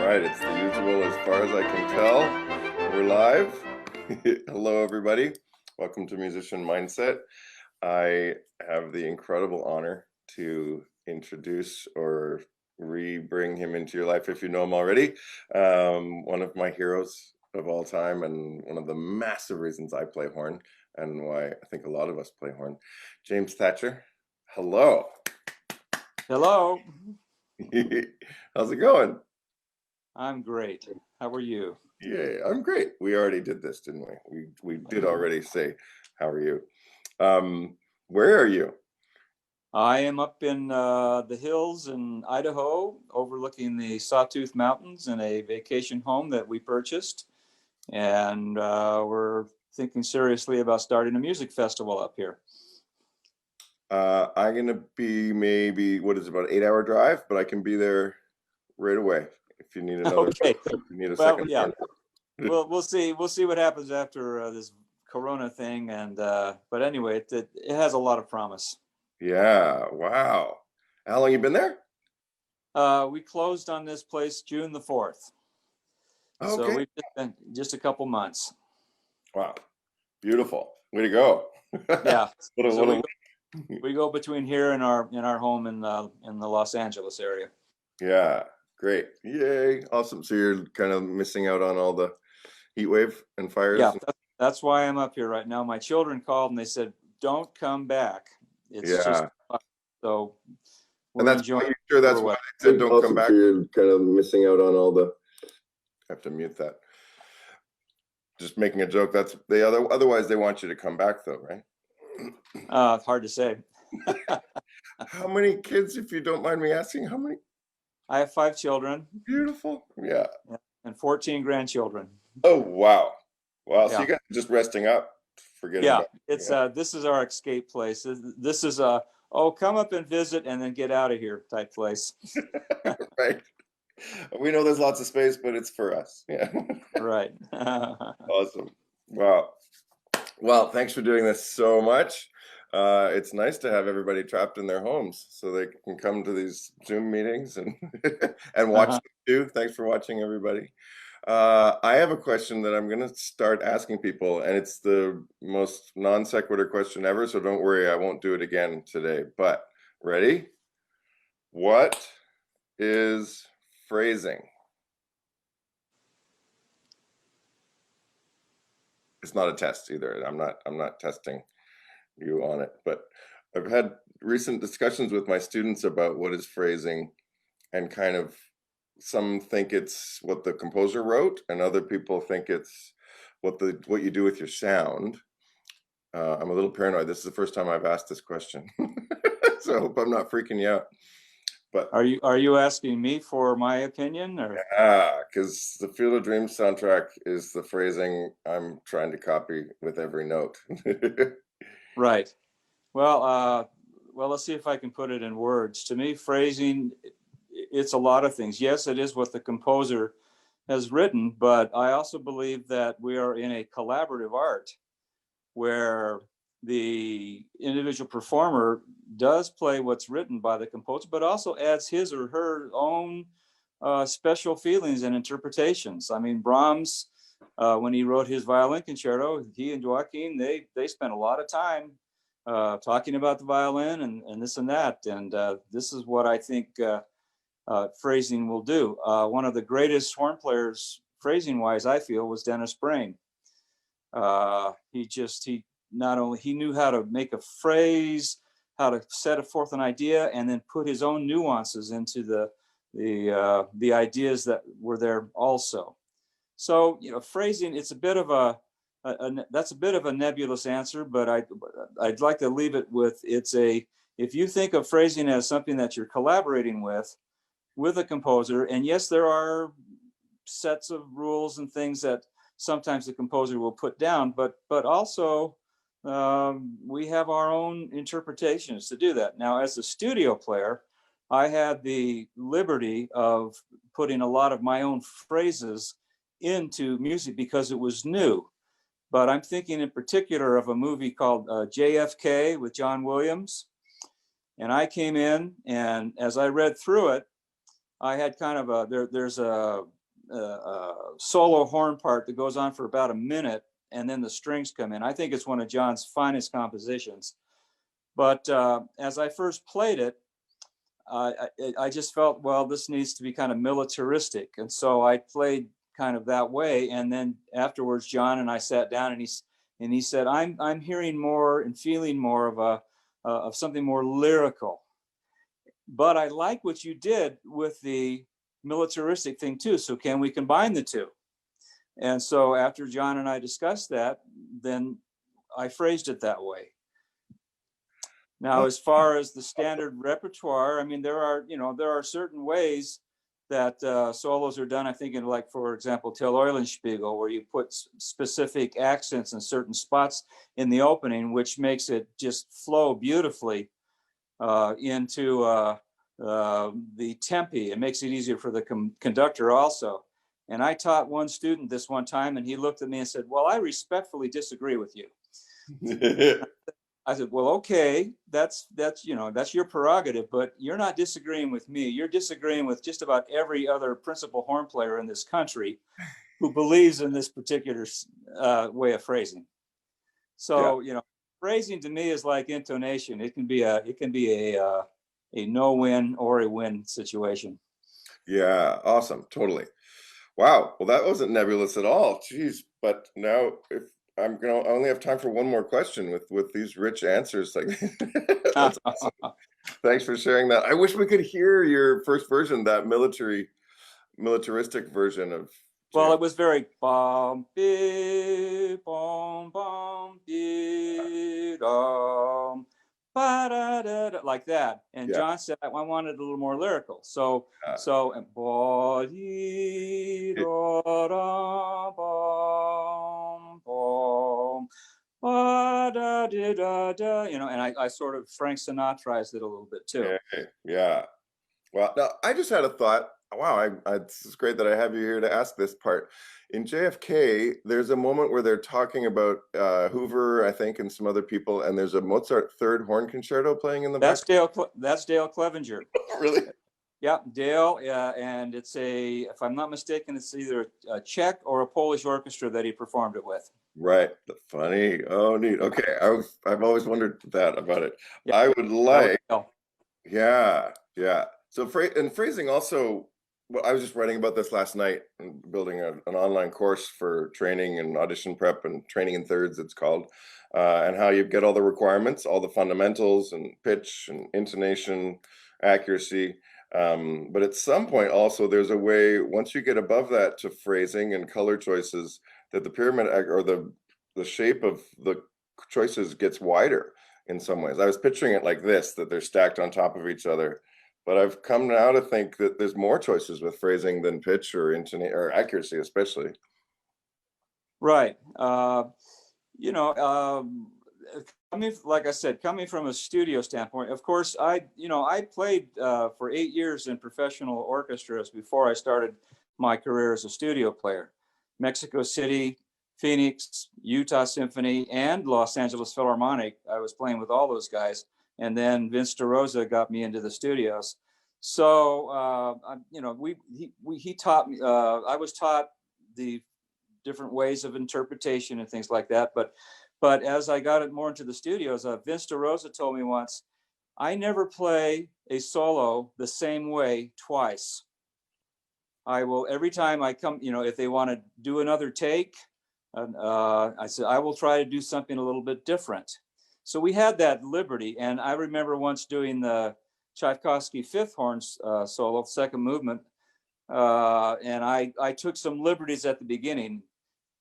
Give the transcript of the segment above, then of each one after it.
right, it's the usual as far as I can tell. We're live. Hello, everybody. Welcome to Musician Mindset. I have the incredible honor to introduce or re-bring him into your life if you know him already. One of my heroes of all time and one of the massive reasons I play horn and why I think a lot of us play horn. James Thatcher, hello. Hello. How's it going? I'm great. How are you? Yeah, I'm great. We already did this, didn't we? We did already say, how are you? Where are you? I am up in the hills in Idaho, overlooking the Sawtooth Mountains in a vacation home that we purchased. And we're thinking seriously about starting a music festival up here. I'm gonna be maybe, what is it, about 8-hour drive, but I can be there right away if you need another. Okay. If you need a Well, second. yeah. We'll see. We'll see what happens after this Corona thing. And but anyway, it has a lot of promise. Yeah. Wow. How long you been there? We closed on this place June the 4th. So Okay. we've been just a couple months. Wow. Beautiful. Way to go. Yeah. So we go between here and our home in the Los Angeles area. Yeah. Great. Yay. Awesome. So you're kind of missing out on all the heat wave and fires. Yeah, that's why I'm up here right now. My children called and they said, "Don't come back." It's just so. And that's why that's why they said don't come back. So you're kind of missing out on all the. I have to mute that. Just making a joke. That's otherwise they want you to come back though, right? Hard to say. How many kids, if you don't mind me asking? How many? I have 5 children. Beautiful. Yeah. And 14 grandchildren. Oh wow. Wow. Yeah. So you guys are just resting up. It's this is our escape place. This is come up and visit and then get out of here type place. Right. We know there's lots of space, but it's for us. Yeah. Right. Awesome. Wow. Well, thanks for doing this so much. It's nice to have everybody trapped in their homes so they can come to these Zoom meetings and and watch them too. Thanks for watching, everybody. I have a question that I'm going to start asking people, and it's the most non sequitur question ever, so don't worry, I won't do it again today. But ready? What is phrasing? It's not a test either. I'm not testing you on it, but I've had recent discussions with my students about what is phrasing, and kind of some think it's what the composer wrote, and other people think it's what you do with your sound. I'm a little paranoid. This is the first time I've asked this question, so I hope I'm not freaking you out. But are you asking me for my opinion, or? Because the Field of Dreams soundtrack is the phrasing I'm trying to copy with every note. Right. Well, let's see if I can put it in words. To me, phrasing, it's a lot of things. Yes, it is what the composer has written, but I also believe that we are in a collaborative art where the individual performer does play what's written by the composer, but also adds his or her own special feelings and interpretations. I mean, Brahms, when he wrote his violin concerto, he and Joaquin, they spent a lot of time talking about the violin and this and that. And this is what I think phrasing will do. One of the greatest horn players, phrasing-wise, I feel, was Dennis Brain. He not only he knew how to make a phrase, how to set forth an idea, and then put his own nuances into the ideas that were there also. So, phrasing, it's a bit of that's a bit of a nebulous answer, but I'd like to leave it with if you think of phrasing as something that you're collaborating with a composer, and yes, there are sets of rules and things that sometimes the composer will put down, but also we have our own interpretations to do that. Now, as a studio player, I had the liberty of putting a lot of my own phrases into music because it was new. But I'm thinking in particular of a movie called JFK with John Williams. And I came in, and as I read through it, I had kind of there's a solo horn part that goes on for about a minute, and then the strings come in. I think it's one of John's finest compositions. But as I first played it, I just felt, well, this needs to be kind of militaristic, and so I played kind of that way. And then afterwards, John and I sat down, and he said, I'm hearing more and feeling more of something more lyrical. But I like what you did with the militaristic thing too. So can we combine the two? And so after John and I discussed that, then I phrased it that way. Now, as far as the standard repertoire, I mean, there are certain ways that solos are done. I think in, like, for example, Till Eulenspiegel, where you put specific accents in certain spots in the opening, which makes it just flow beautifully into the tempi. It makes it easier for the conductor also. And I taught one student this one time, and he looked at me and said, well, I respectfully disagree with you. I said, well, okay, that's your prerogative, but you're not disagreeing with me. You're disagreeing with just about every other principal horn player in this country who believes in this particular way of phrasing. So, phrasing to me is like intonation. It can be a no-win or a win situation. Yeah, awesome, totally. Wow, well, that wasn't nebulous at all. Jeez, but now if I'm gonna only have time for one more question with these rich answers. Like, that's awesome. Thanks for sharing that. I wish we could hear your first version, that militaristic version of. Well, it was very bum bi bum bum bi dum ba da da da, like that. And Yeah. John said I wanted a little more lyrical. So ba di da da bum bum ba da da da, and I sort of Frank Sinatraized it a little bit too. Yeah. Well, now I just had a thought. Wow, this is great that I have you here to ask this part. In JFK, there's a moment where they're talking about Hoover, I think, and some other people, and there's a Mozart third horn concerto playing in the back. That's Dale Clevenger. Really? Yeah, Dale, and it's if I'm not mistaken, it's either a Czech or a Polish orchestra that he performed it with. Right. Funny. Oh, neat. Okay. I've always wondered that about it. Yeah, I would like. Yeah. So phrasing also. Well, I was just writing about this last night and building an online course for training and audition prep and training in thirds, it's called, and how you get all the requirements, all the fundamentals and pitch and intonation, accuracy. But at some point also there's a way, once you get above that, to phrasing and color choices, that the pyramid or the shape of the choices gets wider in some ways. I was picturing it like this, that they're stacked on top of each other. But I've come now to think that there's more choices with phrasing than pitch or intonation or accuracy, especially. Right. Like I said, coming from a studio standpoint, of course, I played for 8 years in professional orchestras before I started my career as a studio player. Mexico City, Phoenix, Utah Symphony, and Los Angeles Philharmonic. I was playing with all those guys. And then Vince DeRosa got me into the studios. So, he taught me, I was taught the different ways of interpretation and things like that. But as I got it more into the studios, Vince DeRosa told me once, I never play a solo the same way twice. I will, every time I come, if they want to do another take, I said, I will try to do something a little bit different. So we had that liberty. And I remember once doing the Tchaikovsky fifth horn solo, second movement. And I took some liberties at the beginning.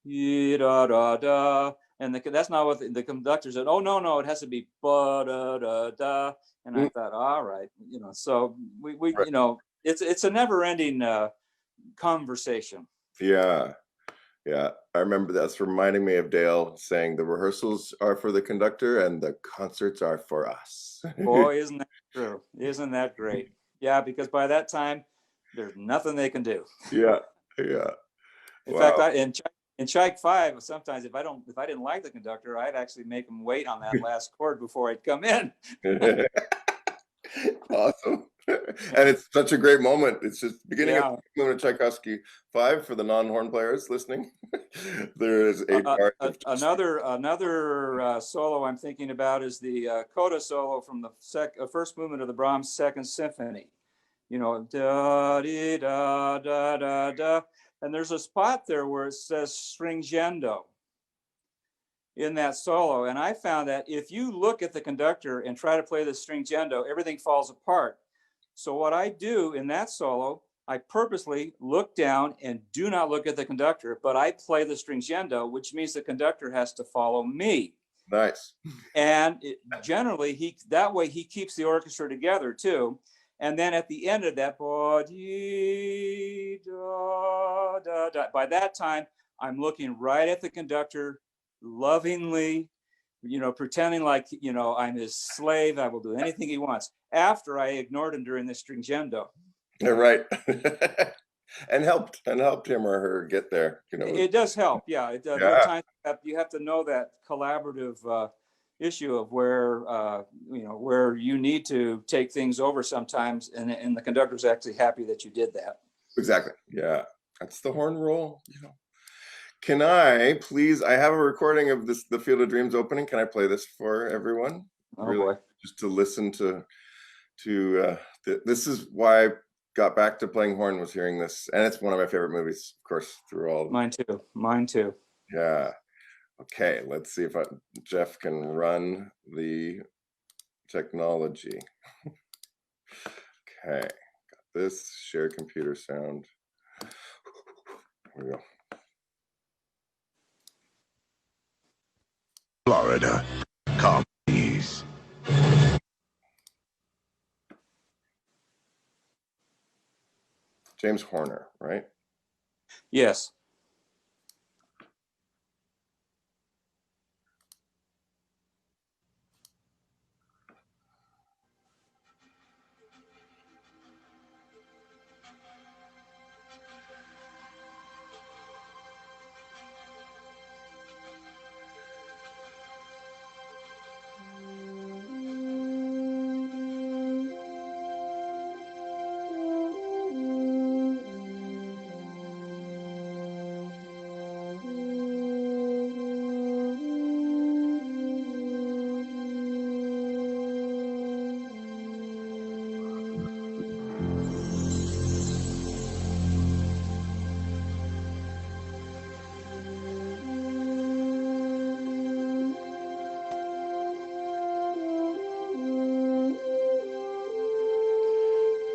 Da, da, da. And that's not what the conductor said. Oh, no, it has to be ba, da, da, da. And I thought, all right, so we right. It's a never ending conversation. Yeah, I remember that's reminding me of Dale saying the rehearsals are for the conductor and the concerts are for us. Boy, isn't that true? Isn't that great? Yeah, because by that time, there's nothing they can do. Yeah. In fact, in Tchaik 5, sometimes if I didn't like the conductor, I'd actually make him wait on that last chord before I'd come in. Awesome. And it's such a great moment. It's just beginning Yeah. of movement of Tchaikovsky 5 for the non-horn players listening. There is a part of just, Another solo I'm thinking about is the coda solo from the first movement of the Brahms Second Symphony. You know, da dee da da da da, and there's a spot there where it says stringendo in that solo, and I found that if you look at the conductor and try to play the stringendo, everything falls apart. So what I do in that solo, I purposely look down and do not look at the conductor, but I play the stringendo, which means the conductor has to follow me. nice. And generally, that way he keeps the orchestra together too. And then at the end of that, by that time, I'm looking right at the conductor, lovingly, pretending like, I'm his slave. I will do anything he wants. After I ignored him during the stringendo. You're right. And helped him or her get there. It does help, yeah. There are times you have to know that collaborative issue of where you need to take things over sometimes, and the conductor's actually happy that you did that. Exactly. Yeah, that's the horn roll. Can I please? I have a recording of the Field of Dreams opening. Can I play this for everyone? Oh really, boy! Just to listen to this is why I got back to playing horn, was hearing this, and it's one of my favorite movies, of course, through all. Mine too. Yeah. Okay. Let's see if Jeff can run the technology. Okay. Got this. Share computer sound. Here we go. Florida, companies. James Horner, right? Yes.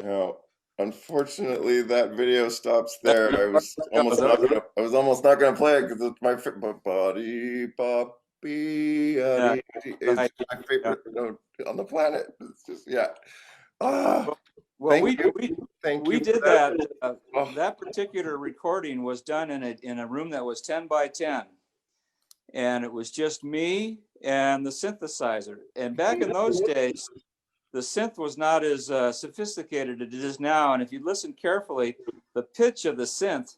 Now, unfortunately, that video stops there. I was almost not gonna play it because it's my body poppy. Is Right. my favorite note on the planet. It's just Ah, Well, we thank you did for that. Oh. That particular recording was done in a room that was 10 by 10, and it was just me and the synthesizer. And back in those days, the synth was not as sophisticated as it is now. And if you listen carefully, the pitch of the synth,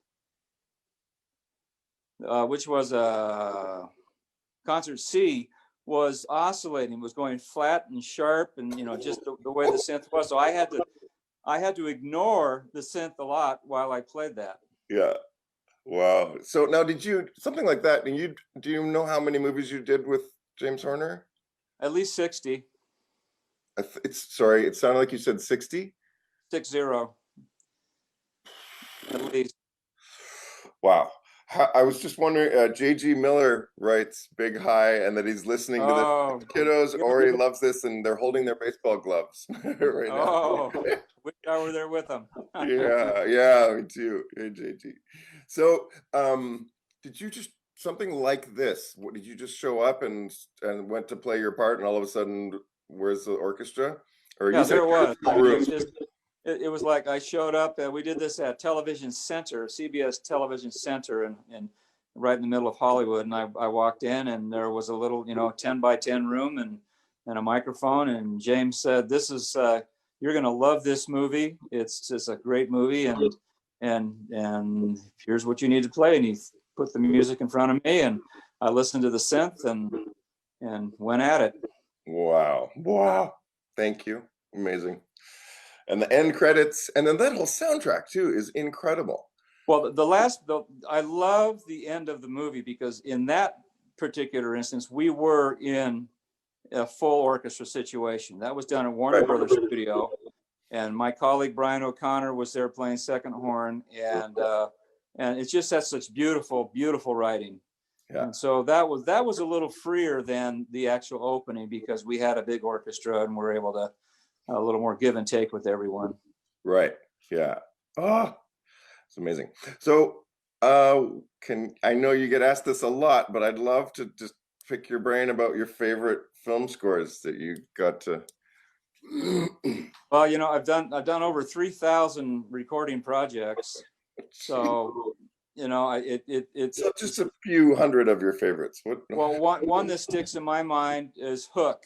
which was a concert C, was oscillating, was going flat and sharp, and just the way the synth was. So I had to ignore the synth a lot while I played that. Yeah. Wow. So now, did you something like that? And do you know how many movies you did with James Horner? At least 60. Sorry, it sounded like you said 60. 60. At least. Wow. I was just wondering, J.G. Miller writes Big High, and that he's listening to this. Kiddos already loves this, and they're holding their baseball gloves right now. Wish I were there with them. Yeah, me too. Hey, JG. So, did you just something like this? What, did you just show up and went to play your part, and all of a sudden, where's the orchestra? Or Yeah, there was. It was like I showed up. We did this at Television Center, CBS Television Center, and right in the middle of Hollywood. And I walked in, and there was a little, 10 by 10 room and a microphone. And James said, "This is you're going to love this movie. It's just a great movie, and here's what you need to play." And he put the music in front of me, and I listened to the synth and went at it. Wow! Thank you. Amazing. And the end credits, and then that whole soundtrack too is incredible. Well, I love the end of the movie because in that particular instance, we were in a full orchestra situation. That was done at Warner Brothers Studio, and my colleague Brian O'Connor was there playing second horn, and it's just that's such beautiful, beautiful writing. Yeah. And so that was a little freer than the actual opening because we had a big orchestra and we're able to a little more give and take with everyone. Right. Yeah. Oh, it's amazing. So, I know you get asked this a lot, but I'd love to just pick your brain about your favorite film scores that you got to. Well, I've done over 3,000 recording projects, so it's so just a few hundred of your favorites. What? Well, one that sticks in my mind is Hook.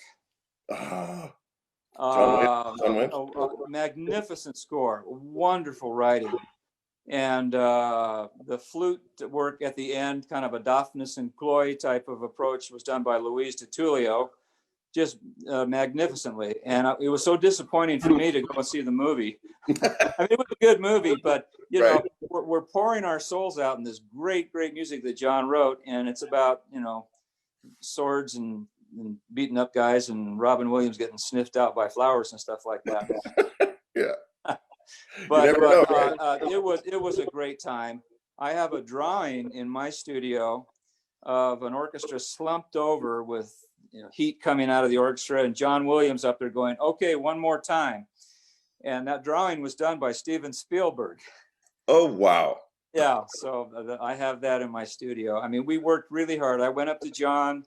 John Wayne? A magnificent score, wonderful writing, and the flute work at the end, kind of a Daphnis and Chloe type of approach, was done by Luis Tutulio, just magnificently. And it was so disappointing for me to go and see the movie. I mean, it was a good movie, but we're pouring our souls out in this great music that John wrote, and it's about swords and beating up guys and Robin Williams getting sniffed out by flowers and stuff like that. Yeah. But know, it was a great time. I have a drawing in my studio of an orchestra slumped over with heat coming out of the orchestra, and John Williams up there going, "Okay, one more time." And that drawing was done by Steven Spielberg. Oh, wow. Yeah, so I have that in my studio. I mean, we worked really hard. I went up to John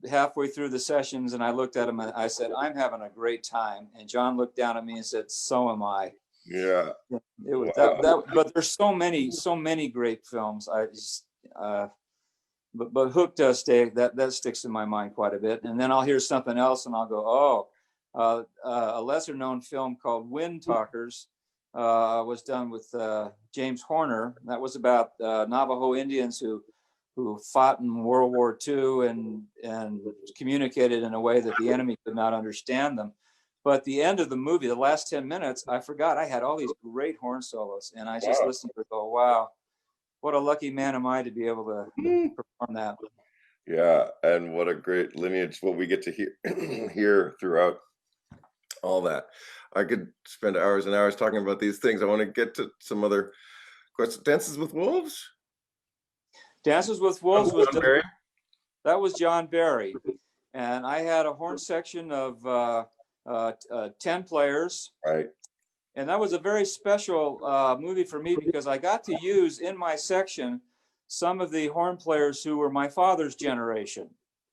halfway through the sessions and I looked at him and I said, "I'm having a great time." And John looked down at me and said, "So am I." Yeah. It was that, but there's so many great films. I just, but Hook does stay, that sticks in my mind quite a bit. And then I'll hear something else and I'll go, oh, a lesser known film called Wind Talkers was done with James Horner. That was about Navajo Indians who fought in World War II and communicated in a way that the enemy could not understand them. But the end of the movie, the last 10 minutes, I forgot I had all these great horn solos, and I just listened to it, go, wow, what a lucky man am I to be able to perform that. Yeah, and what a great lineage, what we get to hear throughout all that. I could spend hours and hours talking about these things. I want to get to some other questions. Dances with Wolves? Dances with Wolves was John Barry? That was John Barry. And I had a horn section of 10 players. Right. And that was a very special movie for me because I got to use in my section some of the horn players who were my father's generation,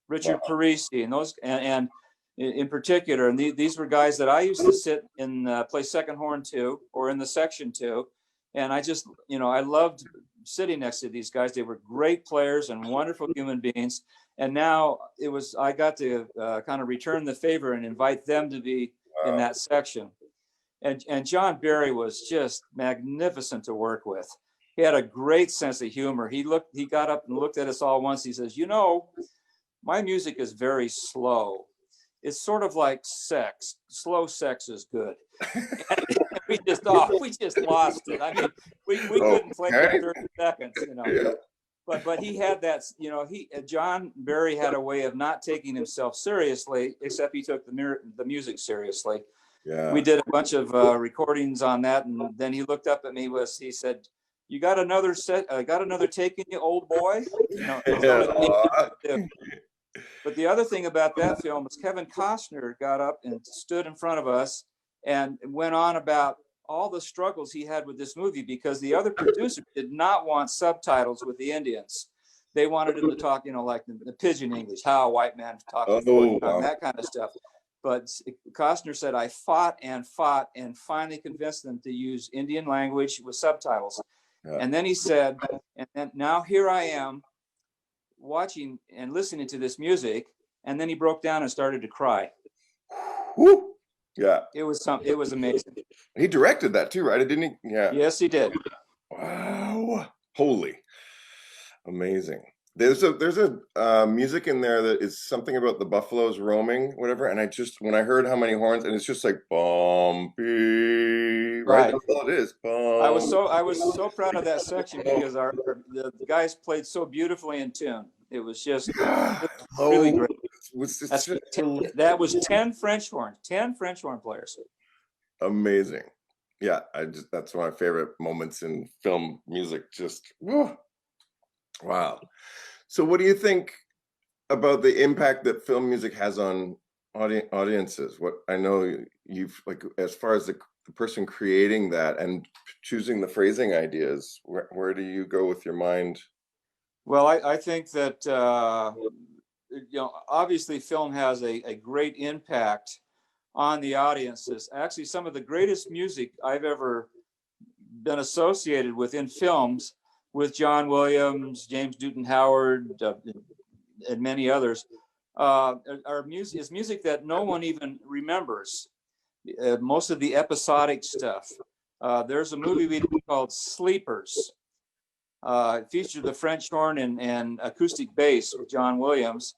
Richard Parisi and those, and in particular, and these were guys that I used to sit and play second horn to, or in the section to, and I just, I loved sitting next to these guys. They were great players and wonderful human beings. And now I got to kind of return the favor and invite them to be in that section. And John Barry was just magnificent to work with. He had a great sense of humor. He got up and looked at us all once. He says, my music is very slow. It's sort of like sex. Slow sex is good. we just lost it. I mean, we couldn't play for 30 seconds, Yeah. But he had that, John Barry had a way of not taking himself seriously, except he took the music seriously. Yeah. We did a bunch of recordings on that, and then he looked up at me. He said, "You got another take in you, old boy?" But the other thing about that film was Kevin Costner got up and stood in front of us and went on about all the struggles he had with this movie because the other producer did not want subtitles with the Indians. They wanted him to talk, like the pidgin English, how a white man talks, that kind of stuff. But Costner said, I fought and finally convinced them to use Indian language with subtitles. Yeah. And then he said, and then now here I am watching and listening to this music. And then he broke down and started to cry. Woo! Yeah. It was amazing. He directed that too, right? Didn't he? Yeah. Yes, he did. Wow. Holy. Amazing. There's a music in there that is something about the buffaloes roaming, whatever. And when I heard how many horns, and it's just like bumpy, right? Right. That's all it is. I was so proud of that section because the guys played so beautifully in tune. It was just really great. It's just That was 10 French horns, 10 French horn players. amazing. Yeah, that's one of my favorite moments in film music. Just whew. Wow. So what do you think about the impact that film music has on audiences? What I know you've, like, as far as the person creating that and choosing the phrasing ideas, where do you go with your mind? Well, I think that obviously film has a great impact on the audiences. Actually, some of the greatest music I've ever been associated with in films, with John Williams, James Newton Howard, and many others, is music that no one even remembers. Most of the episodic stuff. There's a movie we did called Sleepers. It featured the French horn and acoustic bass with John Williams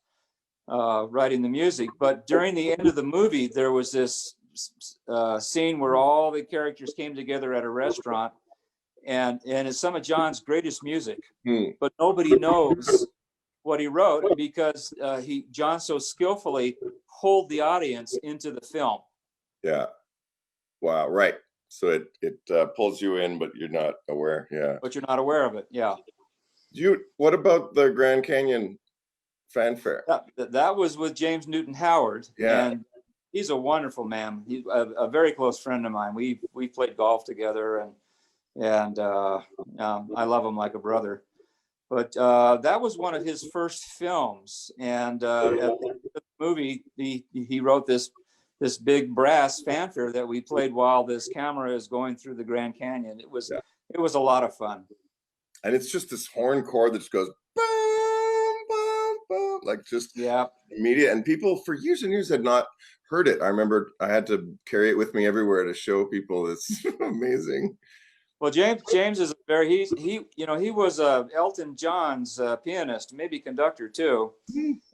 writing the music. But during the end of the movie, there was this scene where all the characters came together at a restaurant, and it's some of John's greatest music. But nobody knows what he wrote because John so skillfully pulled the audience into the film. Yeah. Wow. Right. So it pulls you in, but you're not aware. Yeah. But you're not aware of it. Yeah. What about the Grand Canyon Fanfare? That was with James Newton Howard. Yeah. And he's a wonderful man. He's a very close friend of mine. We played golf together, and I love him like a brother. But that was one of his first films. And at the end of the movie, he wrote this big brass fanfare that we played while this camera is going through the Grand Canyon. It was a lot of fun. And it's just this horn chord that just goes boom, boom, boom, like just immediate. And people for years and years had not heard it. I remember I had to carry it with me everywhere to show people. It's amazing. Well, James is he was Elton John's pianist, maybe conductor too,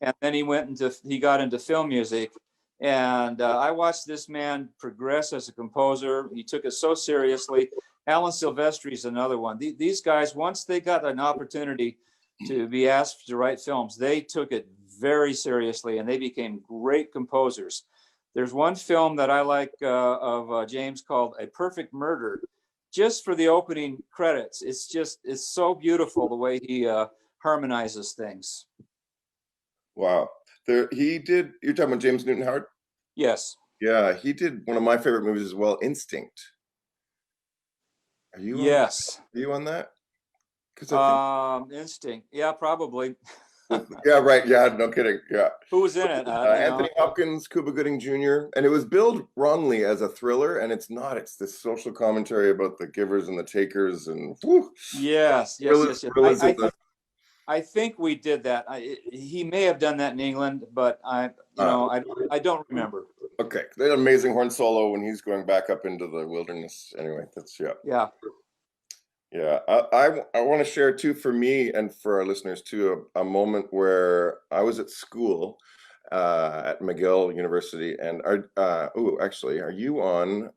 and then he got into film music. And I watched this man progress as a composer. He took it so seriously. Alan Silvestri is another one. These guys, once they got an opportunity to be asked to write films, they took it very seriously, and they became great composers. There's one film that I like of James called A Perfect Murder, just for the opening credits. It's so beautiful the way he harmonizes things. Wow. You're talking about James Newton Howard? Yes. Yeah, he did one of my favorite movies as well, Instinct. Are you on that? Instinct. Yeah, probably. Yeah, right. Yeah, no kidding. Yeah. Who was in it? Anthony Hopkins, Cuba Gooding Jr. And it was billed wrongly as a thriller, and it's not. It's this social commentary about the givers and the takers, and whew. Yes. I think we did that. He may have done that in England, but I don't remember. Okay, that amazing horn solo when he's going back up into the wilderness. Anyway, that's yeah. I want to share too, for me and for our listeners too, a moment where I was at school at McGill University, and actually, are you on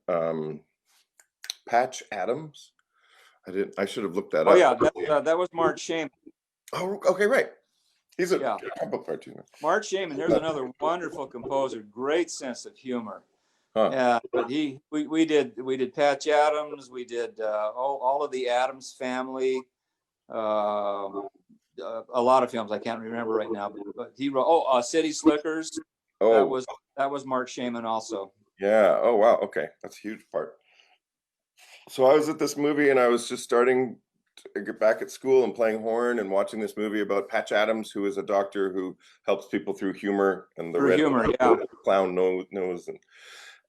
Patch Adams? I should have looked that up. Oh yeah, that was Mark Shaman. Oh, okay, right. He's a comic book too. Mark Shaman. There's another wonderful composer, great sense of humor. Huh. But we did Patch Adams. We did all of the Addams Family. A lot of films I can't remember right now. But he wrote City Slickers. Oh, that was Mark Shaman also. Yeah. Oh wow. Okay, that's a huge part. So I was at this movie, and I was just starting to get back at school and playing horn and watching this movie about Patch Adams, who is a doctor who helps people through humor and the clown nose.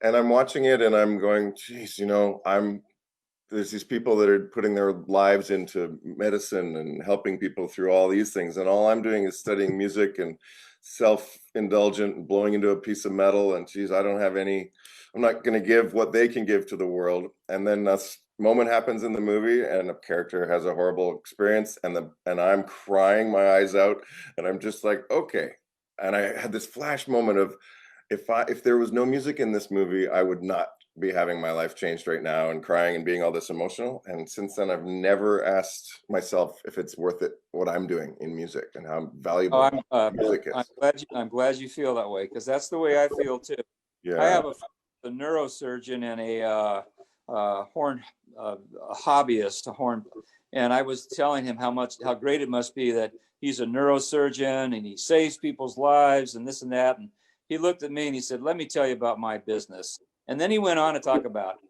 And I'm watching it, and I'm going, geez, there's these people that are putting their lives into medicine and helping people through all these things. And all I'm doing is studying music and self-indulgent and blowing into a piece of metal. And geez, I'm not going to give what they can give to the world. And then this moment happens in the movie, and a character has a horrible experience, and I'm crying my eyes out, and I'm just like, okay. And I had this flash moment of, if there was no music in this movie, I would not be having my life changed right now and crying and being all this emotional. And since then, I've never asked myself if it's worth it, what I'm doing in music and how valuable music is. I'm glad you feel that way, because that's the way I feel too. Yeah. I have a neurosurgeon and a horn a hobbyist, a horn, and I was telling him how great it must be that he's a neurosurgeon and he saves people's lives and this and that. And he looked at me and he said, "Let me tell you about my business." And then he went on to talk about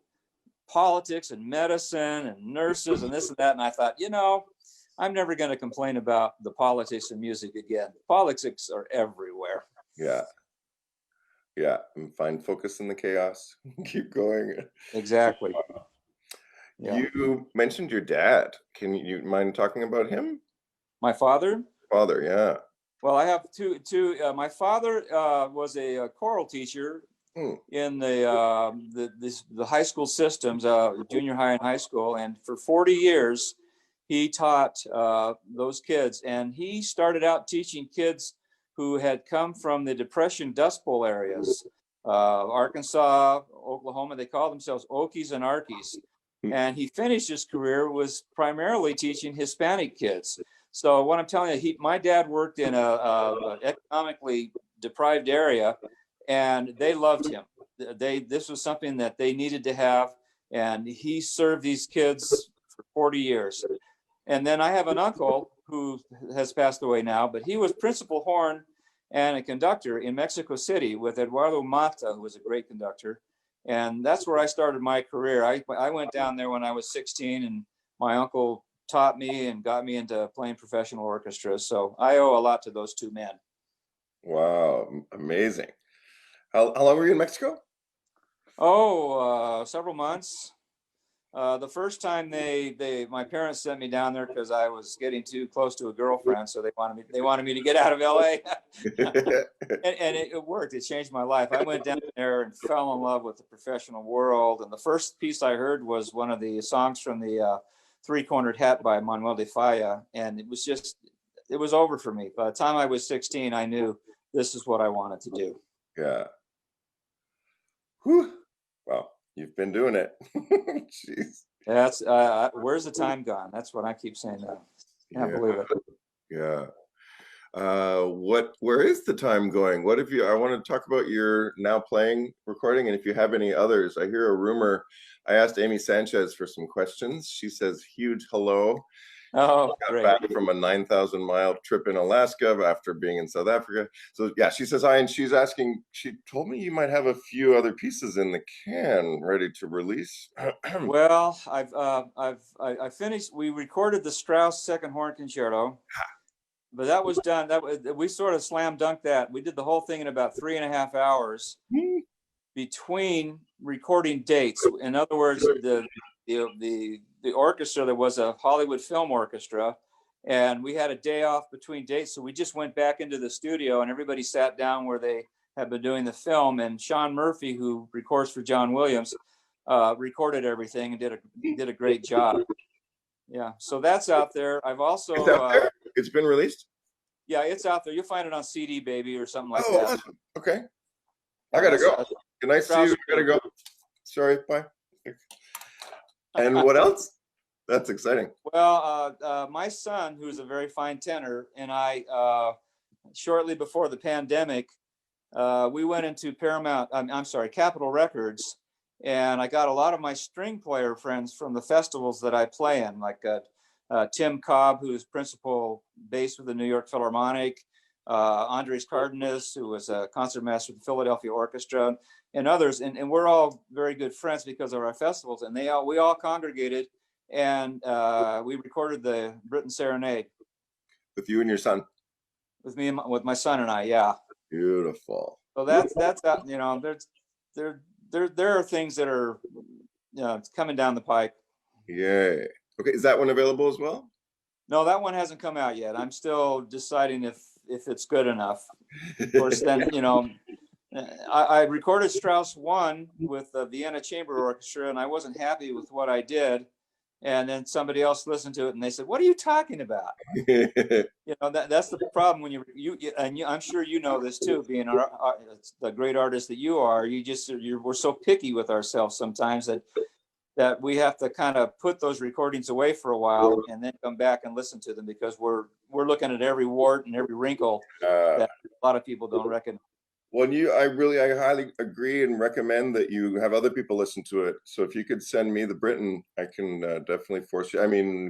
politics and medicine and nurses and this and that. And I thought, I'm never going to complain about the politics of music again. Politics are everywhere. Yeah. Yeah. And find focus in the chaos. Keep going. Exactly. Yeah. You mentioned your dad. Can you mind talking about him? My father? Father, yeah. Well, I have two. My father was a choral teacher in the high school systems, junior high and high school, and for 40 years he taught those kids. And he started out teaching kids who had come from the Depression Dust Bowl areas, Arkansas, Oklahoma. They call themselves Okies and Arkies. And he finished his career was primarily teaching Hispanic kids. So what I'm telling you, my dad worked in a economically deprived area, and they loved him. This was something that they needed to have, and he served these kids for 40 years. And then I have an uncle who has passed away now, but he was principal horn and a conductor in Mexico City with Eduardo Mata, who was a great conductor. And that's where I started my career. I went down there when I was 16, and my uncle taught me and got me into playing professional orchestras. So I owe a lot to those two men. Wow, amazing. How long were you in Mexico? Several months. The first time my parents sent me down there because I was getting too close to a girlfriend, so they wanted me to get out of LA. and it worked. It changed my life. I went down there and fell in love with the professional world. And the first piece I heard was one of the songs from the Three-Cornered Hat by Manuel de Falla, and it was over for me. By the time I was 16, I knew this is what I wanted to do. Yeah. Whew. Well, you've been doing it. Jeez. That's where's the time gone? That's what I keep saying now. Can't believe it. Yeah. Where is the time going? I want to talk about your now playing recording, and if you have any others. I hear a rumor. I asked Amy Sanchez for some questions. She says huge hello. Oh, great. Got back from a 9,000-mile trip in Alaska after being in South Africa. So yeah, she says hi, and she's asking, she told me you might have a few other pieces in the can ready to release. Well, I finished. We recorded the Strauss Second Horn Concerto, but that was done. We sort of slam dunked that. We did the whole thing in about 3.5 hours between recording dates. In other words, the orchestra, there was a Hollywood Film Orchestra, and we had a day off between dates. So we just went back into the studio, and everybody sat down where they had been doing the film. And Sean Murphy, who records for John Williams, recorded everything and did a great job. Yeah, so that's out there. I've also it's out there? It's been released? Yeah, it's out there. You'll find it on CD Baby or something like that. Oh, awesome. Okay. I gotta go. Good night, see you. I gotta go. Sorry, bye. And what else? That's exciting. Well, my son, who's a very fine tenor, and I, shortly before the pandemic, we went into Capitol Records, and I got a lot of my string player friends from the festivals that I play in, like Tim Cobb, who's principal bass with the New York Philharmonic, Andres Cardenas, who was a concertmaster with the Philadelphia Orchestra, and others. And we're all very good friends because of our festivals. And we all congregated, and we recorded the Britain Serenade. With you and your son? With my son and I, yeah. Beautiful. So that's there are things that are coming down the pike. Yay. Okay, is that one available as well? No, that one hasn't come out yet. I'm still deciding if it's good enough. Of course, then I recorded Strauss 1 with the Vienna Chamber Orchestra, and I wasn't happy with what I did. and then somebody else listened to it and they said, "What are you talking about?" That's the problem when I'm sure you know this too, being the great artist that you are. We're so picky with ourselves sometimes that we have to kind of put those recordings away for a while and then come back and listen to them, because we're looking at every wart and every wrinkle that a lot of people don't recognize. Well, I highly agree and recommend that you have other people listen to it. So if you could send me the Britain, I can definitely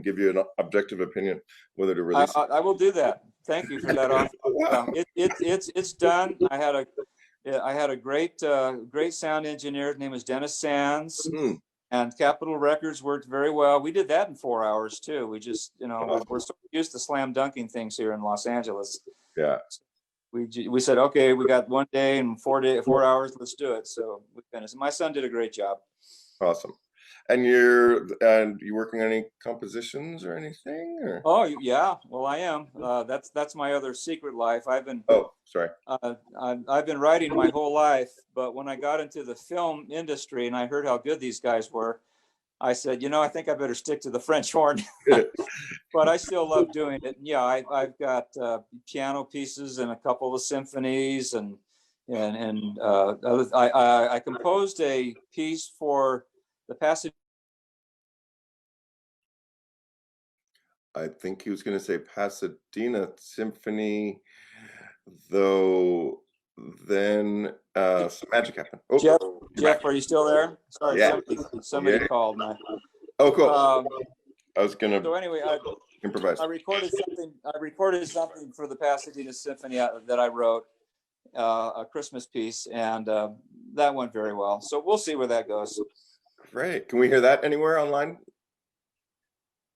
give you an objective opinion whether to release it. I will do that. Thank you for that offer. Wow. It's done. I had a great sound engineer. His name was Dennis Sands, and Capitol Records worked very well. We did that in 4 hours too. We just, we're so used to slam dunking things here in Los Angeles. Yeah. We said, okay, we got 1 day and 4 hours. Let's do it. So we finished. My son did a great job. Awesome. And you working on any compositions or anything? Or? Oh yeah, well I am. That's my other secret life. I've been writing my whole life, but when I got into the film industry and I heard how good these guys were, I said, I think I better stick to the French horn. But I still love doing it. Yeah, I've got piano pieces and a couple of symphonies, and I composed a piece for the Pasadena. I think he was going to say Pasadena Symphony, though. Then some magic happened. Oh, Jeff, are you still there? Sorry, yeah. Somebody called me. Oh, cool. I was gonna. So anyway, improvise. I recorded something for the Pasadena Symphony that I wrote, a Christmas piece, and that went very well. So we'll see where that goes. Great. Can we hear that anywhere online?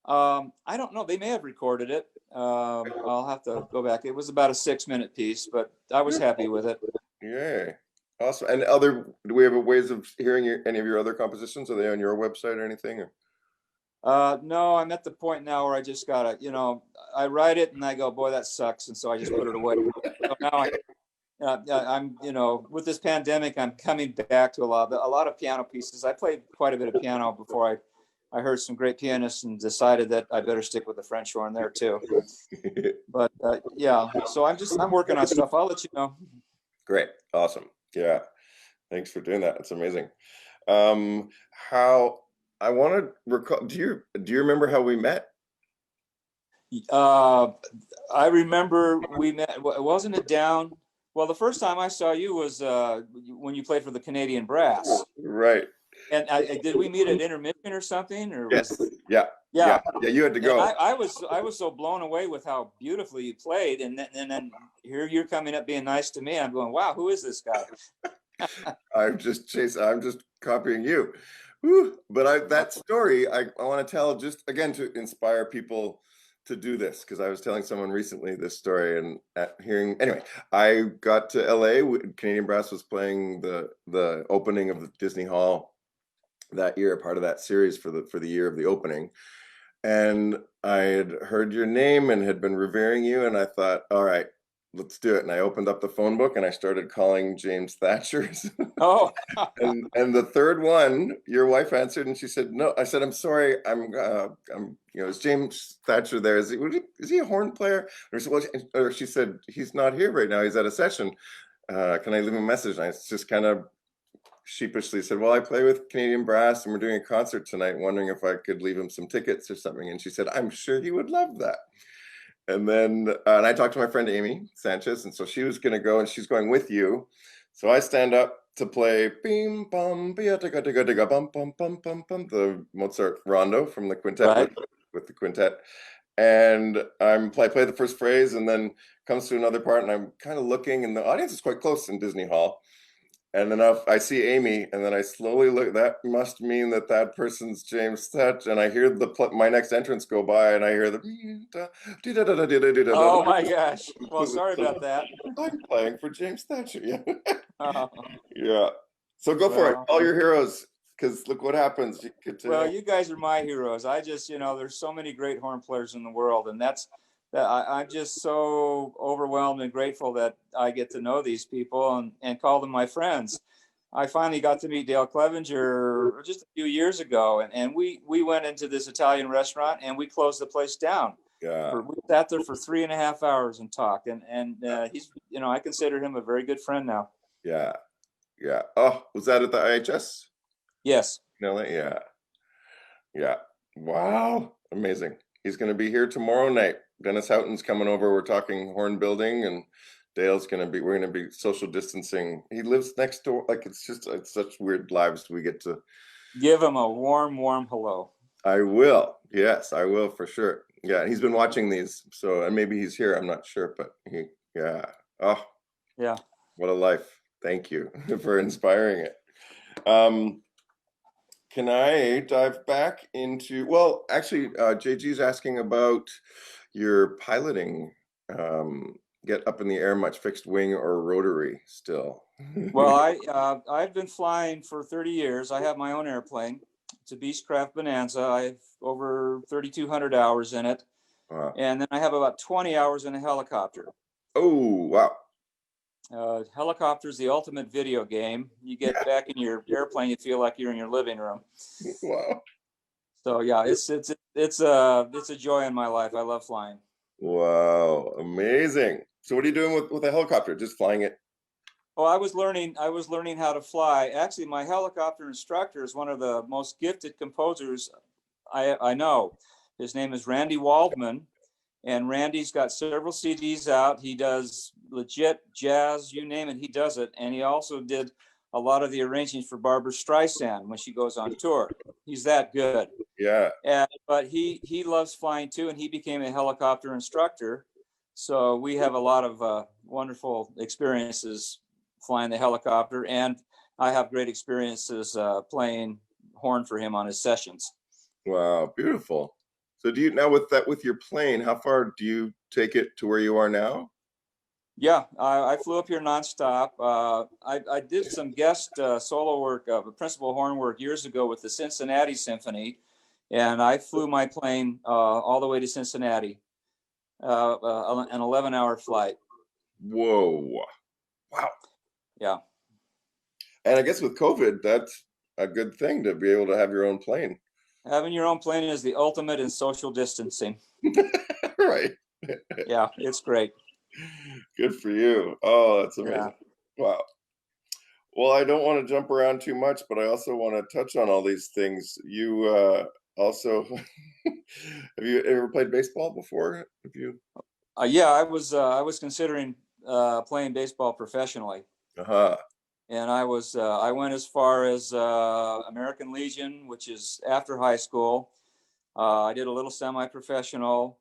I don't know. They may have recorded it. I'll have to go back. It was about a 6-minute piece, but I was happy with it. Yay. Awesome. And do we have ways of hearing any of your other compositions? Are they on your website or anything? No, I'm at the point now where I just gotta, I write it and I go, boy, that sucks. And so I just put it away. So now I'm, with this pandemic, I'm coming back to a lot of piano pieces. I played quite a bit of piano before I heard some great pianists and decided that I better stick with the French horn there too. But yeah, so I'm working on stuff. I'll let you know. Great. Awesome. Yeah. Thanks for doing that. It's amazing. I want to recall, do you remember how we met? I remember we met, wasn't it down? Well, the first time I saw you was when you played for the Canadian Brass. Right. And did we meet at intermission or something? Or yes. Yeah. You had to go. I was so blown away with how beautifully you played, and then here you're coming up being nice to me. I'm going, wow, who is this guy? I'm just copying you. Whew. But that story I want to tell just again to inspire people to do this, because I was telling someone recently this story, and anyway, I got to LA. Canadian Brass was playing the opening of the Disney Hall that year, part of that series for the year of the opening, and I had heard your name and had been revering you, and I thought, all right, let's do it. And I opened up the phone book and I started calling James Thatcher's. Oh. and the third one, your wife answered and she said, no. I said, I'm sorry. Is James Thatcher there? Is he a horn player? Or she said, he's not here right now. He's at a session. Can I leave him a message? And I just kind of sheepishly said, well, I play with Canadian Brass and we're doing a concert tonight, wondering if I could leave him some tickets or something. And she said, I'm sure he would love that. And then and I talked to my friend Amy Sanchez, and so she was going to go, and she's going with you. So I stand up to play bim bum bia digga digga digga bum bum bum bum bum, the Mozart rondo from the quintet, right, with the quintet, and I play the first phrase, and then comes to another part, and I'm kind of looking, and the audience is quite close in Disney Hall. And then I see Amy, and then I slowly look. That must mean that person's James Thatcher. And I hear my next entrance go by, and I hear the. Oh my gosh! Well, sorry about that. I'm playing for James Thatcher. Yeah. Yeah. So go for it. All your heroes, because look what happens. Well, you guys are my heroes. I just, there's so many great horn players in the world, and I'm just so overwhelmed and grateful that I get to know these people and call them my friends. I finally got to meet Dale Clevenger just a few years ago, and we went into this Italian restaurant and we closed the place down. Yeah. We sat there for 3.5 hours and talked, and he's, I consider him a very good friend now. Yeah. Yeah. Oh, was that at the IHS? Yes. No, yeah. Yeah. Wow. Amazing. He's going to be here tomorrow night. Dennis Houghton's coming over. We're talking horn building, and we're going to be social distancing. He lives next door. Like, it's such weird lives we get to. Give him a warm hello. I will. Yes, I will for sure. Yeah. He's been watching these. So, and maybe he's here. I'm not sure, but yeah. Oh, yeah. What a life. Thank you for inspiring it. Can I dive back into, well, actually, JG's asking about your piloting. Get up in the air much, fixed wing or rotary still? Well, I've been flying for 30 years. I have my own airplane. It's a Beechcraft Bonanza. I have over 3,200 hours in it. Wow. And then I have about 20 hours in a helicopter. Oh, wow. Helicopter is the ultimate video game. You get back in your airplane, you feel like you're in your living room. Wow. So yeah, it's a joy in my life. I love flying. Wow, amazing. So what are you doing with a helicopter? Just flying it? Oh, I was learning how to fly. Actually, my helicopter instructor is one of the most gifted composers I know. His name is Randy Waldman. And Randy's got several CDs out. He does legit jazz, you name it, he does it. And he also did a lot of the arrangements for Barbra Streisand when she goes on tour. He's that good. Yeah. But he loves flying too, and he became a helicopter instructor. So we have a lot of wonderful experiences flying the helicopter, and I have great experiences playing horn for him on his sessions. Wow, beautiful. So do you now with your plane, how far do you take it to where you are now? Yeah, I flew up here nonstop. I did some guest solo work, principal horn work years ago with the Cincinnati Symphony, and I flew my plane all the way to Cincinnati, an 11-hour flight. Whoa. Wow. Yeah. And I guess with COVID, that's a good thing to be able to have your own plane. Having your own plane is the ultimate in social distancing. Right. Yeah, it's great. Good for you. Oh, that's amazing. Yeah. Wow. Well, I don't want to jump around too much, but I also want to touch on all these things. You also, have you ever played baseball before? Have you? Yeah, I was considering playing baseball professionally. Uh-huh. And I went as far as American Legion, which is after high school. I did a little semi-professional.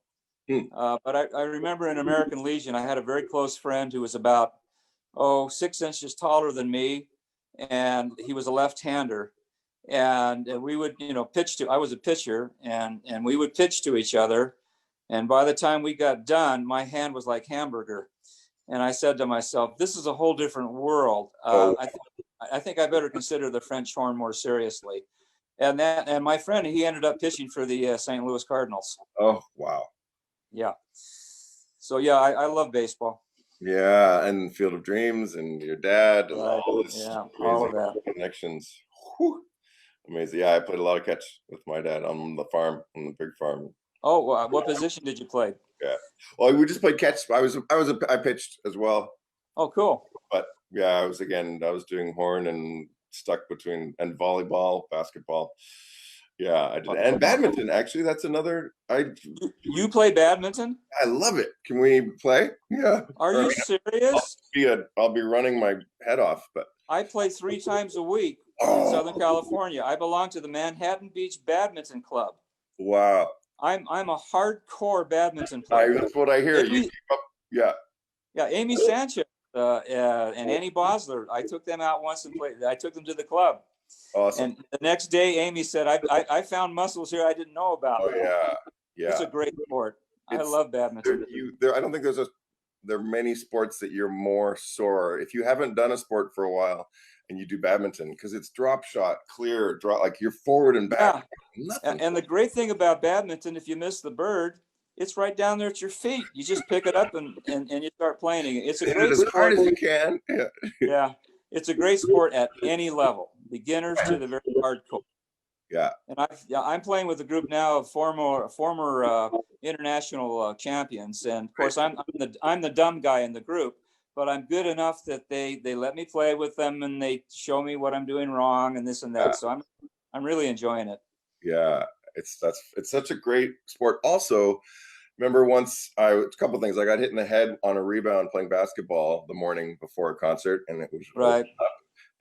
But I remember in American Legion, I had a very close friend who was about 6 inches taller than me, and he was a left-hander. And we would, pitch to. I was a pitcher, and we would pitch to each other. And by the time we got done, my hand was like hamburger. And I said to myself, "This is a whole different world. I think I better consider the French horn more seriously." And my friend, he ended up pitching for the St. Louis Cardinals. Oh, wow. Yeah. So yeah, I love baseball. Yeah, and Field of Dreams and your dad and all this all of that connections. Whew. Amazing. Yeah, I played a lot of catch with my dad on the farm, on the big farm. Oh, what position did you play? Yeah. Well, we just played catch. I pitched as well. Oh, cool. But yeah, I was doing horn and stuck between and volleyball, basketball. Yeah, I did. And badminton, actually, that's another. You play badminton? I love it. Can we play? Yeah. Are you serious? I'll be running my head off, but I play 3 times a week in Southern California. I belong to the Manhattan Beach Badminton Club. Wow. I'm a hardcore badminton player. That's what I hear. Yeah. Yeah, Amy Sanchez and Annie Bosler. I took them out once and played. I took them to the club. Awesome. And the next day, Amy said, I found muscles here I didn't know about. Oh, yeah. Yeah. It's a great sport. I love badminton. I don't think there are many sports that you're more sore. If you haven't done a sport for a while and you do badminton, because it's drop shot, clear, drop, like you're forward and back. Yeah. And the great thing about badminton, if you miss the bird, it's right down there at your feet. You just pick it up and you start playing it. It's a great as sport. hard as you can. Yeah. Yeah. it's a great sport at any level, beginners to the very hardcore. Yeah. And I'm playing with a group now of former international champions, and of course I'm the dumb guy in the group, but I'm good enough that they let me play with them and they show me what I'm doing wrong and this and that. So I'm really enjoying it. Yeah, it's such a great sport. Also, remember once a couple of things. I got hit in the head on a rebound playing basketball the morning before a concert, and it was Right.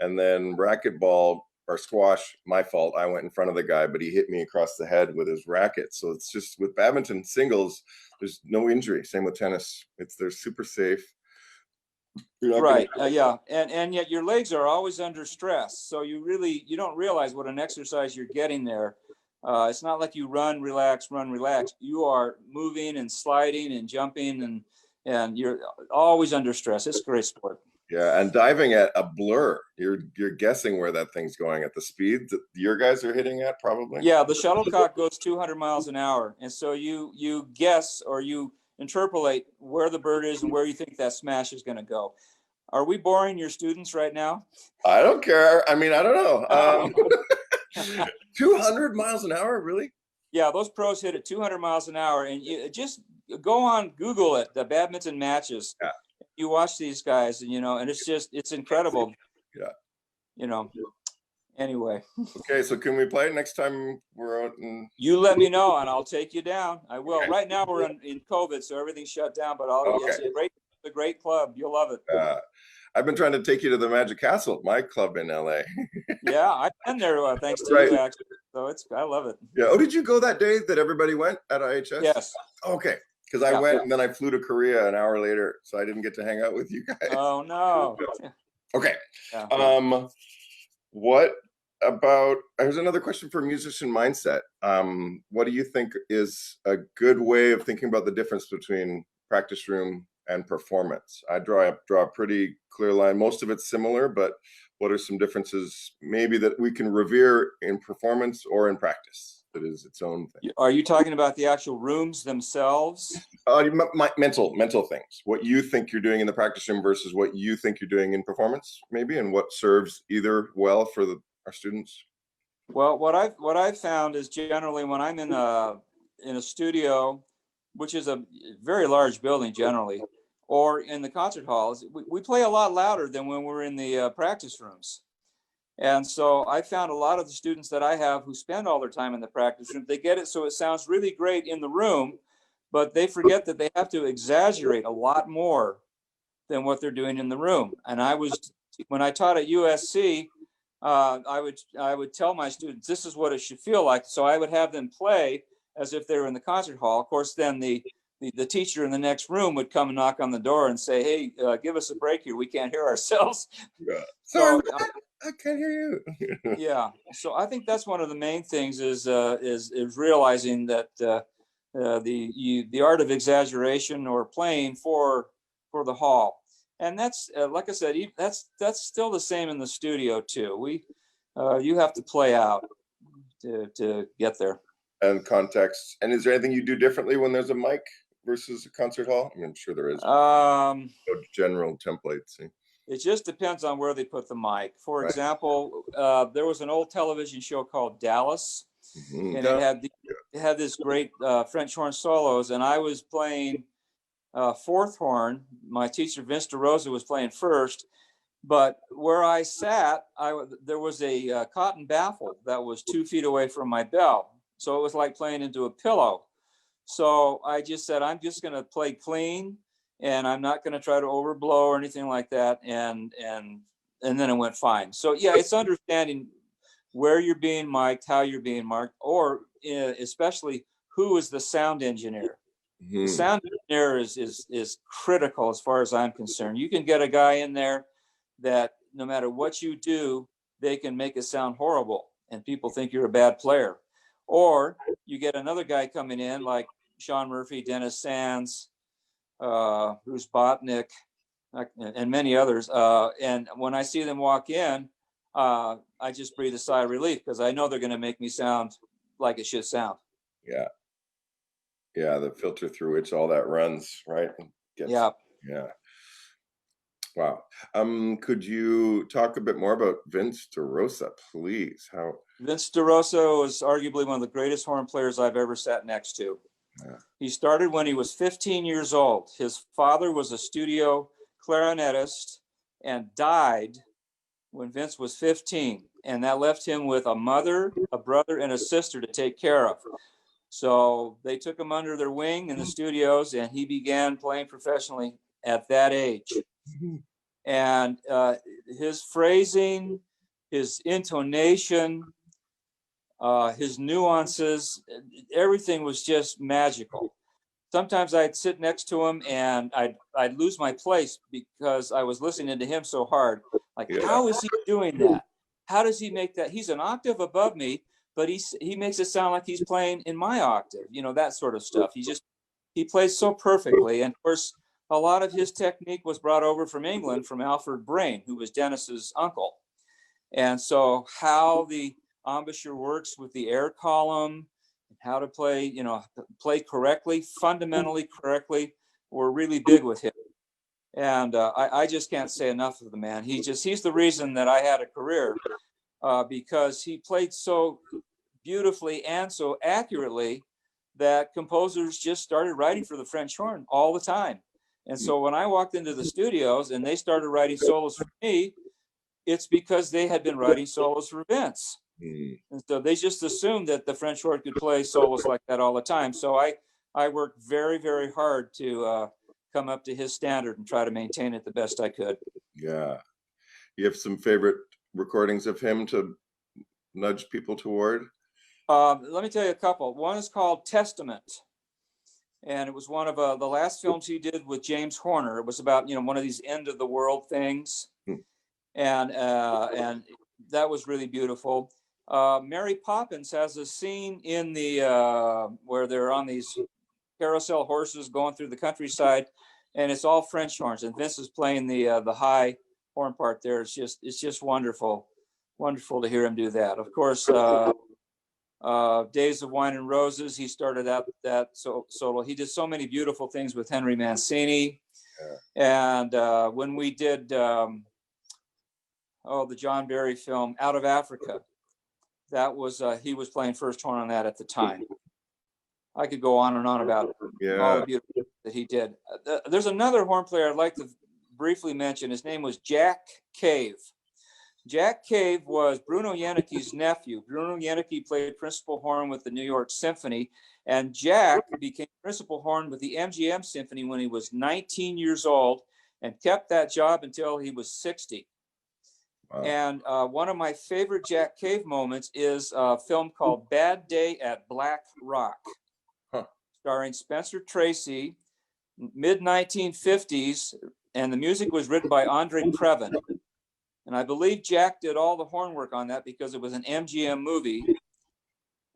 And then racquetball or squash, my fault. I went in front of the guy, but he hit me across the head with his racket. So it's just with badminton singles, there's no injury. Same with tennis. They're super safe. Right. Yeah. And yet your legs are always under stress. So you don't realize what an exercise you're getting there. It's not like you run, relax. You are moving and sliding and jumping and you're always under stress. It's a great sport. Yeah, and diving at a blur. You're guessing where that thing's going at the speed that your guys are hitting at, probably. Yeah, the shuttlecock goes 200 miles an hour, and so you guess or you interpolate where the bird is and where you think that smash is going to go. Are we boring your students right now? I don't care. I mean, I don't know. 200 miles an hour, really? Yeah, those pros hit at 200 miles an hour, and you just go on Google it. The badminton matches. Yeah. You watch these guys, and and it's incredible. Yeah. Anyway. Okay, so can we play next time we're out? You let me know, and I'll take you down. I will. Okay. Right now we're in COVID, so everything's shut down. But it's a great club. You'll love it. I've been trying to take you to the Magic Castle, my club in LA. Yeah, I've been there thanks to you, actually. So I love it. Yeah. Oh, did you go that day that everybody went at IHS? Yes. Okay. Because I went and then I flew to Korea an hour later, so I didn't get to hang out with you guys. Oh no. Okay. Yeah. What about? Here's another question for musician mindset. What do you think is a good way of thinking about the difference between practice room and performance? I draw a pretty clear line. Most of it's similar, but what are some differences maybe that we can revere in performance or in practice? That is its own thing. Are you talking about the actual rooms themselves? Mental things. What you think you're doing in the practice room versus what you think you're doing in performance, maybe, and what serves either well for our students. Well, what I've found is generally when I'm in a studio, which is a very large building generally, or in the concert halls, we play a lot louder than when we're in the practice rooms. And so I found a lot of the students that I have who spend all their time in the practice room, they get it so it sounds really great in the room, but they forget that they have to exaggerate a lot more than what they're doing in the room. And when I taught at USC, I would tell my students, this is what it should feel like. So I would have them play as if they were in the concert hall. Of course, then the teacher in the next room would come and knock on the door and say, hey, give us a break here. We can't hear ourselves. Yeah. Sorry, I can't hear you. Yeah. So I think that's one of the main things is realizing that the art of exaggeration or playing for the hall. And that's like I said, that's still the same in the studio too. You have to play out to get there. And context. And is there anything you do differently when there's a mic versus a concert hall? I mean, I'm sure there is. General templates. It just depends on where they put the mic. For example, there was an old television show called Dallas, and it had this great French horn solos, and I was playing fourth horn. My teacher, Vince DeRosa, was playing first, but where I sat, there was a cotton baffle that was 2 feet away from my bell. So it was like playing into a pillow. So I just said, I'm just going to play clean, and I'm not going to try to overblow or anything like that. And then it went fine. So yeah, it's understanding where you're being mic'd, how you're being marked, or especially who is the sound engineer. Mm-hmm. The sound engineer is critical as far as I'm concerned. You can get a guy in there that no matter what you do, they can make it sound horrible and people think you're a bad player. Or you get another guy coming in like Sean Murphy, Dennis Sands, Bruce Botnick, and many others. And when I see them walk in, I just breathe a sigh of relief because I know they're going to make me sound like it should sound. Yeah. Yeah, the filter through which all that runs, right? Yeah. Yeah. Wow. Could you talk a bit more about Vince DeRosa, please? How? Vince DeRosso is arguably one of the greatest horn players I've ever sat next to. Yeah. He started when he was 15 years old. His father was a studio clarinetist and died when Vince was 15. And that left him with a mother, a brother, and a sister to take care of. So they took him under their wing in the studios, and he began playing professionally at that age. And his phrasing, his intonation, his nuances, everything was just magical. Sometimes I'd sit next to him and I'd lose my place because I was listening to him so hard. Like, Yeah. how is he doing that? How does he make that? He's an octave above me, but he makes it sound like he's playing in my octave, that sort of stuff. He plays so perfectly. And of course, a lot of his technique was brought over from England from Alfred Brain, who was Dennis's uncle. And so how the embouchure works with the air column, how to play, play correctly, fundamentally correctly, were really big with him. And I just can't say enough of the man. He's the reason that I had a career, because he played so beautifully and so accurately that composers just started writing for the French horn all the time. And so when I walked into the studios and they started writing solos for me, it's because they had been writing solos for Vince. And so they just assumed that the French horn could play solos like that all the time. So I worked very, very hard to come up to his standard and try to maintain it the best I could. Yeah. You have some favorite recordings of him to nudge people toward? Let me tell you a couple. One is called Testament. And it was one of the last films he did with James Horner. It was about, one of these end of the world things. And that was really beautiful. Mary Poppins has a scene in the where they're on these carousel horses going through the countryside, and it's all French horns, and Vince is playing the high horn part there. It's just wonderful to hear him do that. Of course, Days of Wine and Roses, he started out that solo. He did so many beautiful things with Henry Mancini. And when we did the John Barry film Out of Africa, that was he was playing first horn on that at the time. I could go on and on about all the beautiful things that he did. There's another horn player I'd like to briefly mention. His name was Jack Cave. Jack Cave was Bruno Janicki's nephew. Bruno Janicki played principal horn with the New York Symphony, and Jack became principal horn with the MGM Symphony when he was 19 years old and kept that job until he was 60. Wow. And one of my favorite Jack Cave moments is a film called Bad Day at Black Rock, starring Spencer Tracy, mid-1950s, and the music was written by Andre Previn. And I believe Jack did all the horn work on that because it was an MGM movie,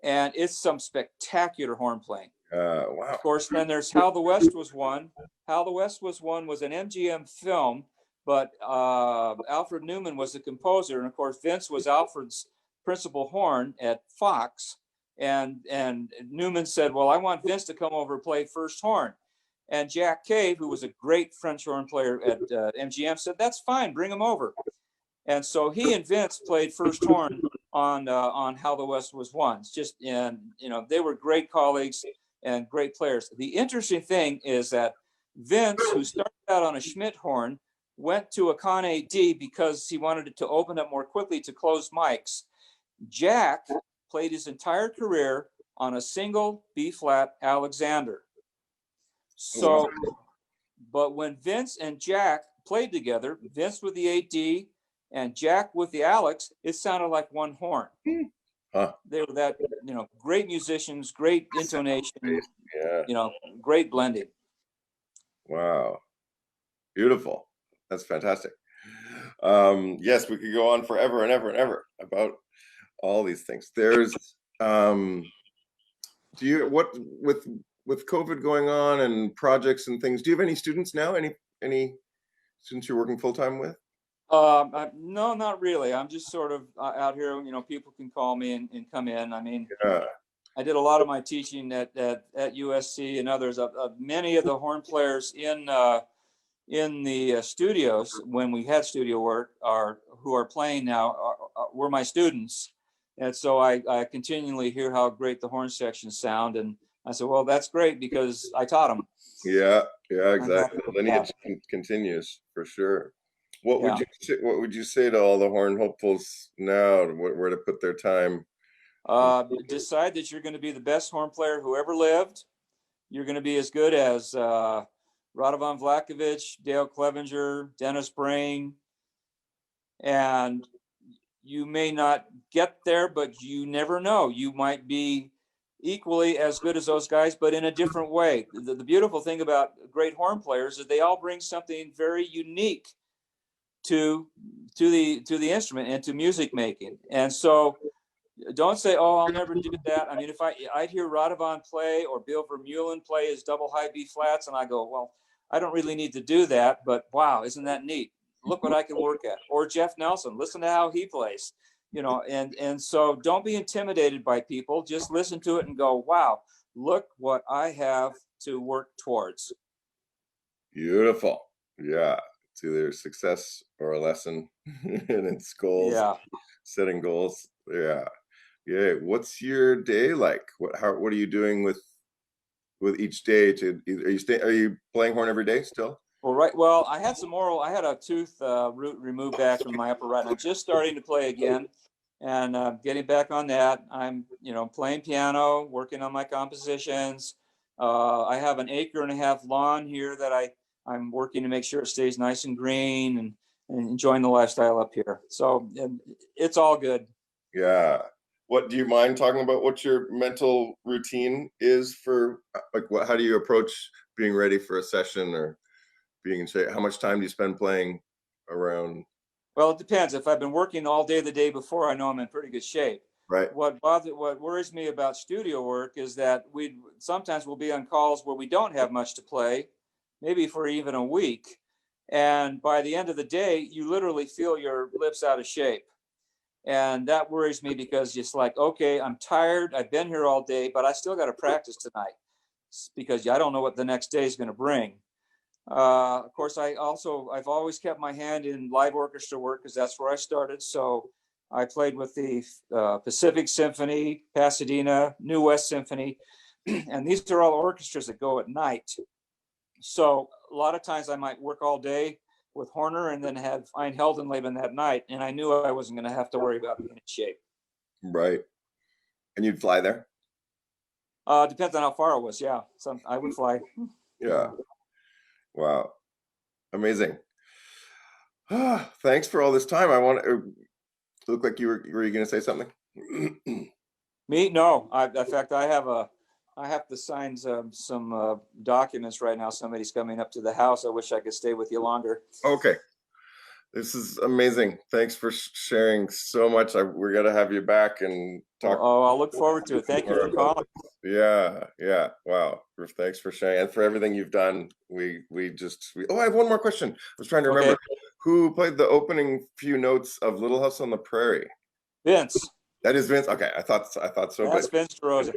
and it's some spectacular horn playing. Wow. Of course, then there's How the West Was Won. How the West Was Won was an MGM film, but Alfred Newman was the composer, and of course Vince was Alfred's principal horn at Fox, and Newman said, well, I want Vince to come over and play first horn. And Jack Cave, who was a great French horn player at MGM, said, that's fine, bring him over. And so he and Vince played first horn on How the West Was Won. It's just, and they were great colleagues and great players. The interesting thing is that Vince, who started out on a Schmidt horn, went to a Con 8D because he wanted it to open up more quickly to closed mics. Jack played his entire career on a single B-flat Alexander. So, but when Vince and Jack played together, Vince with the 8D and Jack with the Alex, it sounded like one horn. They were that, great musicians, great intonation, great blending. Wow. Beautiful. That's fantastic. Yes, we could go on forever and ever and ever about all these things. There's, with COVID going on and projects and things, do you have any students now? Any students you're working full-time with? No, not really. I'm just sort of out here, people can call me and come in. I mean, I did a lot of my teaching at USC and others. Many of the horn players in in the studios when we had studio work who are playing now were my students. And so I continually hear how great the horn sections sound. And I said, well, that's great because I taught them. Yeah, yeah, I'm happy exactly. with The lineage that. continues for sure. What Yeah. would you say to all the horn hopefuls now, where to put their time? Decide that you're going to be the best horn player who ever lived. You're going to be as good as Radovan Vlahovic, Dale Clevenger, Dennis Brain, and you may not get there, but you never know. You might be equally as good as those guys, but in a different way. The beautiful thing about great horn players is they all bring something very unique to the instrument and to music making. And so don't say, oh, I'll never do that. I mean, if I'd hear Radovan play or Bill Vermeulen play his double high B flats, and I go, well, I don't really need to do that, but wow, isn't that neat? Look what I can work at. Or Jeff Nelson, listen to how he plays, and so don't be intimidated by people. Just listen to it and go, wow, look what I have to work towards. Beautiful. Yeah. It's either success or a lesson. And it's goals. Yeah. Setting goals. Yeah. Yeah. What's your day like? What are you doing with each day? Are you playing horn every day still? Well, right. Well, I had a tooth root removed back from my upper right. And I'm just starting to play again and getting back on that. I'm, playing piano, working on my compositions. I have an 1.5 acre lawn here that I'm working to make sure it stays nice and green and enjoying the lifestyle up here. So it's all good. Yeah. What do you mind talking about what your mental routine is for how do you approach being ready for a session or being in shape? How much time do you spend playing around? Well, it depends. If I've been working all day the day before, I know I'm in pretty good shape. Right. What worries me about studio work is that sometimes we'll be on calls where we don't have much to play, maybe for even a week. And by the end of the day, you literally feel your lips out of shape. And that worries me because it's like, okay, I'm tired. I've been here all day, but I still got to practice tonight because I don't know what the next day is going to bring. Of course, I've always kept my hand in live orchestra work because that's where I started. So I played with the Pacific Symphony, Pasadena, New West Symphony, and these are all orchestras that go at night. So a lot of times I might work all day with Horner and then have Ein Heldenleben that night, and I knew I wasn't going to have to worry about being in shape. Right. And you'd fly there? Depends on how far it was. Yeah, I would fly. Yeah. Wow. Amazing. Thanks for all this time. I want to look like were you going to say something? Me? No. In fact, I have to sign some documents right now. Somebody's coming up to the house. I wish I could stay with you longer. Okay. This is amazing. Thanks for sharing so much. We're going to have you back and talk. Oh, I'll look forward to it. Thank you for calling. Yeah. Yeah. Wow. Thanks for sharing and for everything you've done. I have one more question. I was trying to remember who played the opening few notes of Little House on the Prairie. Vince. That is Vince. Okay. I thought so. That's Vince DeRosa.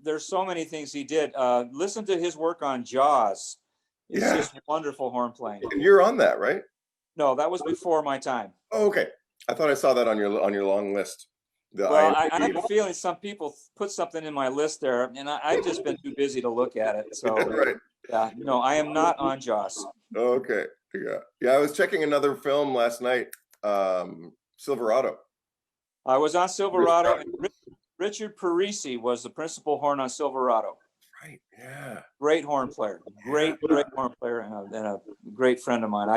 There's so many things he did. Listen to his work on Jaws. It's just wonderful horn playing. And you're on that, right? No, that was before my time. Oh, okay. I thought I saw that on your long list. I have a feeling some people put something in my list there, and I've just been too busy to look at it. So, right. Yeah, no, I am not on Jaws. Okay. Yeah. I was checking another film last night, Silverado. I was on Silverado. And Richard Parisi was the principal horn on Silverado. Right. Yeah. Great horn player. Great horn player and a great friend of mine.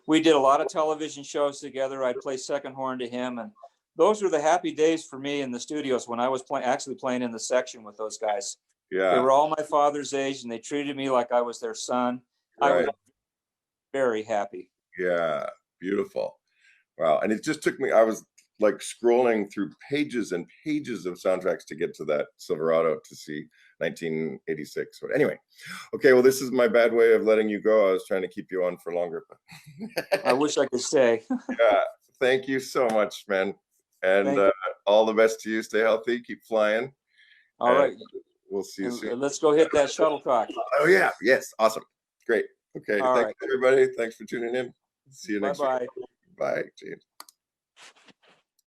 We did a lot of television shows together. I'd play second horn to him. And those were the happy days for me in the studios when I was actually playing in the section with those guys. Yeah. They were all my father's age and they treated me like I was their son. Right. I was very happy. Yeah. Beautiful. Wow. And it just took me, I was like scrolling through pages and pages of soundtracks to get to that Silverado to see 1986. But anyway, okay, well, this is my bad way of letting you go. I was trying to keep you on for longer. I wish I could stay. Yeah, thank you so much, man. And all the best to you. Stay healthy, keep flying. All right. We'll see you soon. Let's go hit that shuttlecock. Oh, yeah. Yes. Awesome. Great. Okay. All Thanks, right. everybody. Thanks for tuning in. See you next week. Bye-bye. Bye, James.